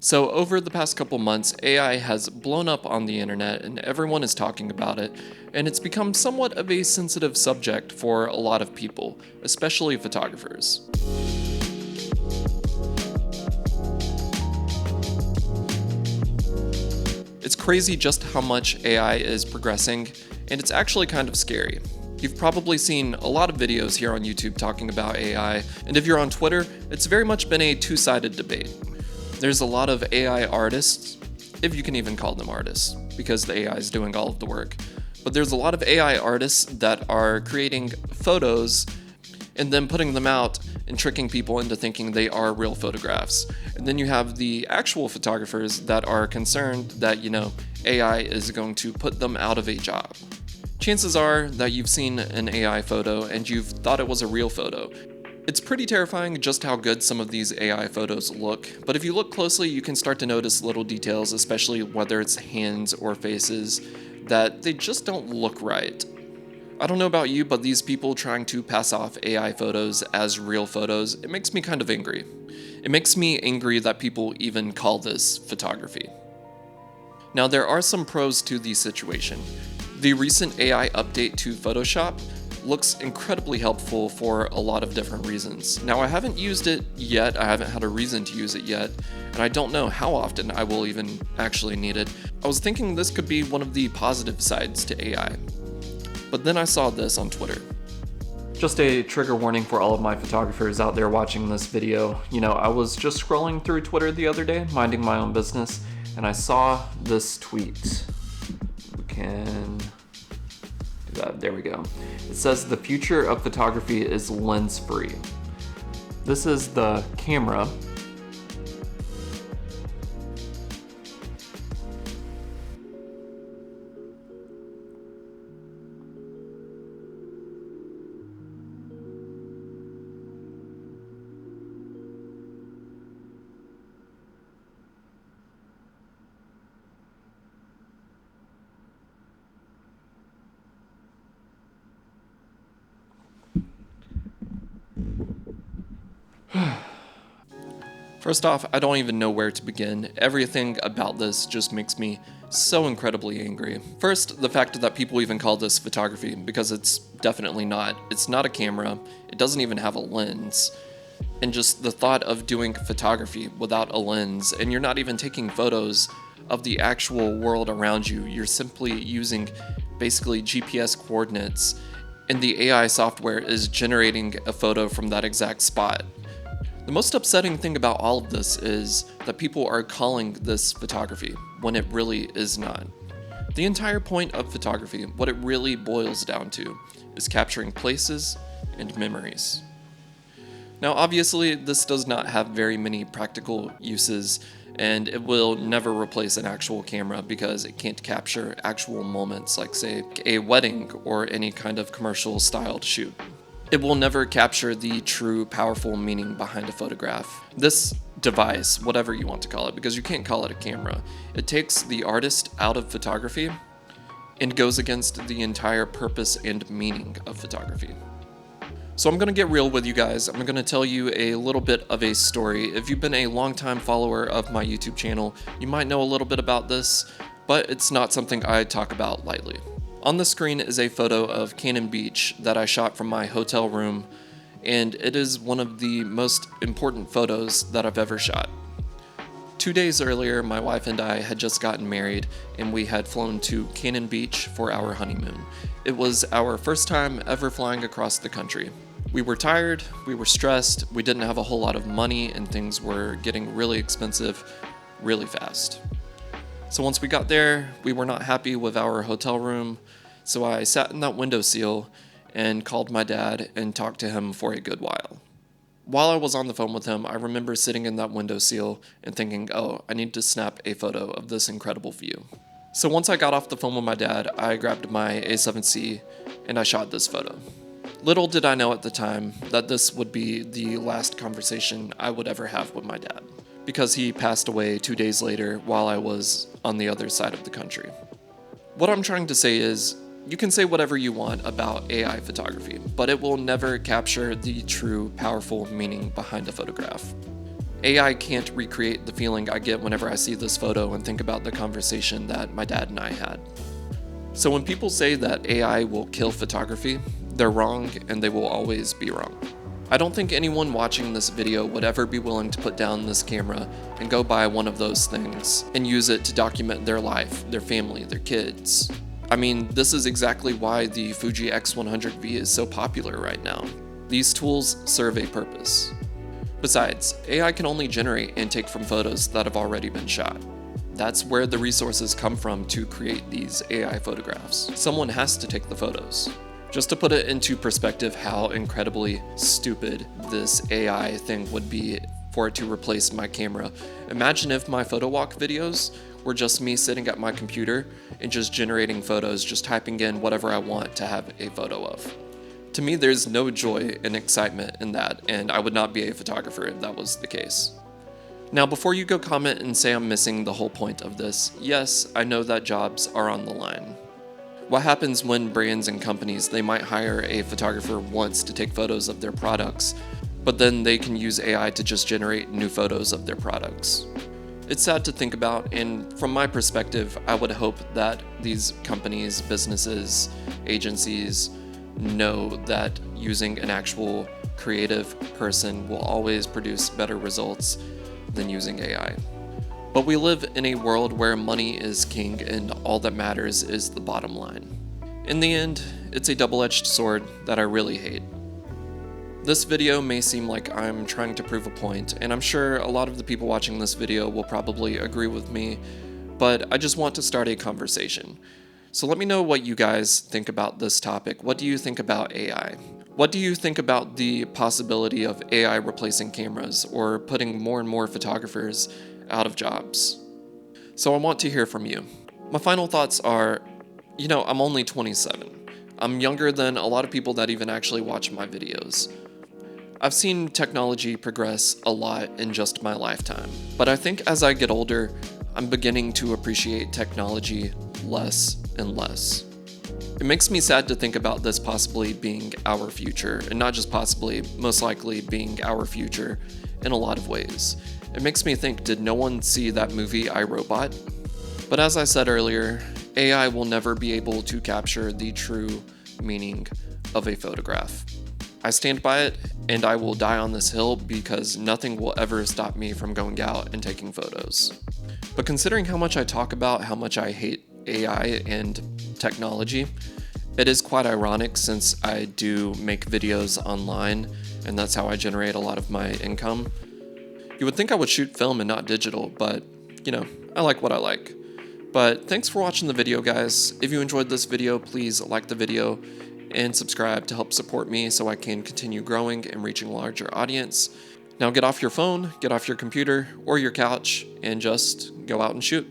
So, over the past couple months, AI has blown up on the internet and everyone is talking about it, and it's become somewhat of a sensitive subject for a lot of people, especially photographers. It's crazy just how much AI is progressing, and it's actually kind of scary. You've probably seen a lot of videos here on YouTube talking about AI, and if you're on Twitter, it's very much been a two-sided debate. There's a lot of AI artists, if you can even call them artists, because the AI is doing all of the work. But there's a lot of AI artists that are creating photos and then putting them out and tricking people into thinking they are real photographs. And then you have the actual photographers that are concerned that, AI is going to put them out of a job. Chances are that you've seen an AI photo and you've thought it was a real photo. It's pretty terrifying just how good some of these AI photos look, but if you look closely, you can start to notice little details, especially whether it's hands or faces, that they just don't look right. I don't know about you, but these people trying to pass off AI photos as real photos, it makes me kind of angry. It makes me angry that people even call this photography. Now, there are some pros to the situation. The recent AI update to Photoshop looks incredibly helpful for a lot of different reasons. Now, I haven't used it yet, I haven't had a reason to use it yet, and I don't know how often I will even actually need it. I was thinking this could be one of the positive sides to AI, but then I saw this on Twitter. Just a trigger warning for all of my photographers out there watching this video. I was just scrolling through Twitter the other day, minding my own business, and I saw this tweet. We can do that, there we go. It says, "The future of photography is lens-free." This is the camera. First off, I don't even know where to begin. Everything about this just makes me so incredibly angry. First, the fact that people even call this photography, because it's definitely not. It's not a camera, it doesn't even have a lens. And just the thought of doing photography without a lens, and you're not even taking photos of the actual world around you, you're simply using basically GPS coordinates, and the AI software is generating a photo from that exact spot. The most upsetting thing about all of this is that people are calling this photography when it really is not. The entire point of photography, what it really boils down to, is capturing places and memories. Now, obviously, this does not have very many practical uses, and it will never replace an actual camera because it can't capture actual moments like, say, a wedding or any kind of commercial styled shoot. It will never capture the true, powerful meaning behind a photograph. This device, whatever you want to call it, because you can't call it a camera, it takes the artist out of photography and goes against the entire purpose and meaning of photography. So I'm going to get real with you guys. I'm going to tell you a little bit of a story. If you've been a longtime follower of my YouTube channel, you might know a little bit about this, but it's not something I talk about lightly. On the screen is a photo of Cannon Beach that I shot from my hotel room, and it is one of the most important photos that I've ever shot. 2 days earlier, my wife and I had just gotten married, and we had flown to Cannon Beach for our honeymoon. It was our first time ever flying across the country. We were tired, we were stressed, we didn't have a whole lot of money, and things were getting really expensive really fast. So once we got there, we were not happy with our hotel room, so I sat in that windowsill and called my dad and talked to him for a good while. While I was on the phone with him, I remember sitting in that windowsill and thinking, oh, I need to snap a photo of this incredible view. So once I got off the phone with my dad, I grabbed my A7C and I shot this photo. Little did I know at the time that this would be the last conversation I would ever have with my dad, because he passed away 2 days later while I was on the other side of the country. What I'm trying to say is, you can say whatever you want about AI photography, but it will never capture the true, powerful meaning behind a photograph. AI can't recreate the feeling I get whenever I see this photo and think about the conversation that my dad and I had. So when people say that AI will kill photography, they're wrong and they will always be wrong. I don't think anyone watching this video would ever be willing to put down this camera and go buy one of those things and use it to document their life, their family, their kids. I mean, this is exactly why the Fuji X100V is so popular right now. These tools serve a purpose. Besides, AI can only generate and take from photos that have already been shot. That's where the resources come from to create these AI photographs. Someone has to take the photos. Just to put it into perspective how incredibly stupid this AI thing would be for it to replace my camera, imagine if my photo walk videos were just me sitting at my computer and just generating photos, just typing in whatever I want to have a photo of. To me, there's no joy and excitement in that, and I would not be a photographer if that was the case. Now, before you go comment and say I'm missing the whole point of this, yes, I know that jobs are on the line. What happens when brands and companies, they might hire a photographer once to take photos of their products, but then they can use AI to just generate new photos of their products? It's sad to think about, and from my perspective, I would hope that these companies, businesses, agencies, know that using an actual creative person will always produce better results than using AI. But we live in a world where money is king and all that matters is the bottom line. In the end, it's a double-edged sword that I really hate. This video may seem like I'm trying to prove a point, and I'm sure a lot of the people watching this video will probably agree with me, but I just want to start a conversation. So let me know what you guys think about this topic. What do you think about AI? What do you think about the possibility of AI replacing cameras or putting more and more photographers out of jobs? So I want to hear from you. My final thoughts are, I'm only 27. I'm younger than a lot of people that even actually watch my videos. I've seen technology progress a lot in just my lifetime, but I think as I get older, I'm beginning to appreciate technology less and less. It makes me sad to think about this possibly being our future, and not just possibly, most likely being our future in a lot of ways. It makes me think, did no one see that movie I, Robot? But as I said earlier, AI will never be able to capture the true meaning of a photograph. I stand by it, and I will die on this hill because nothing will ever stop me from going out and taking photos. But considering how much I talk about how much I hate AI and technology, it is quite ironic since I do make videos online, and that's how I generate a lot of my income. You would think I would shoot film and not digital, but, I like what I like. But thanks for watching the video, guys. If you enjoyed this video, please like the video and subscribe to help support me so I can continue growing and reaching a larger audience. Now get off your phone, get off your computer or your couch, and just go out and shoot.